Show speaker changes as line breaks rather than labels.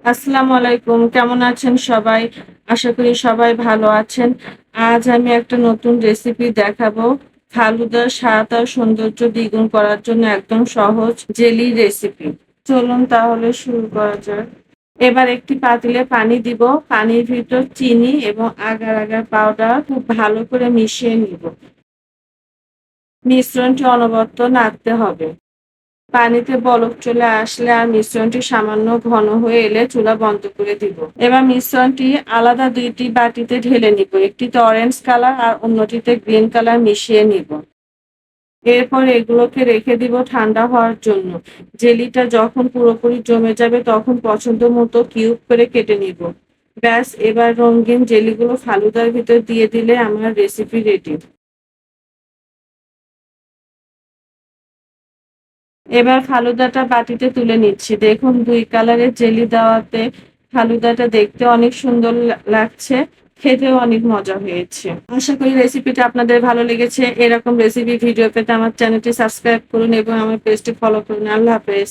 আসসালামু আলাইকুম। কেমন আছেন সবাই? আশা করি সবাই ভালো আছেন। আজ আমি একটা নতুন রেসিপি দেখাবো। ফালুদার স্বাদ আর সৌন্দর্য দ্বিগুণ করার জন্য একদম সহজ জেলি রেসিপি। চলুন তাহলে শুরু করা যাক। এবার একটি পাতিলে পানি দিব। পানির ভিতর চিনি এবং আগার আগার পাউডার খুব ভালো করে মিশিয়ে নিব। মিশ্রণটি অনবরত নাড়তে হবে। পানিতে বরফ চলে আসলে আর মিশ্রণটি সামান্য ঘন হয়ে এলে চুলা বন্ধ করে দিব। এবার মিশ্রণটি আলাদা দুইটি বাটিতে ঢেলে নিব। একটিতে অরেঞ্জ কালার আর অন্যটিতে গ্রিন কালার মিশিয়ে নিব। এরপর এগুলোকে রেখে দিব ঠান্ডা হওয়ার জন্য। জেলিটা যখন পুরোপুরি জমে যাবে তখন পছন্দ মতো কিউব করে কেটে নিব। ব্যাস, এবার রঙিন জেলিগুলো ফালুদার ভিতর দিয়ে দিলে আমার রেসিপি রেডি। এবার ফালুদাটা বাটিতে তুলে নিচ্ছি। দেখুন ২ কালারের জেলি দেওয়াতে ফালুদাটা দেখতে অনেক সুন্দর লাগছে। খেতেও অনেক মজা হয়েছে। আশা করি রেসিপিটা আপনাদের ভালো লেগেছে। এরকম রেসিপি ভিডিও পেতে আমার চ্যানেলটি সাবস্ক্রাইব করুন এবং আমার পেজটি ফলো করুন। আল্লাহ হাফেজ।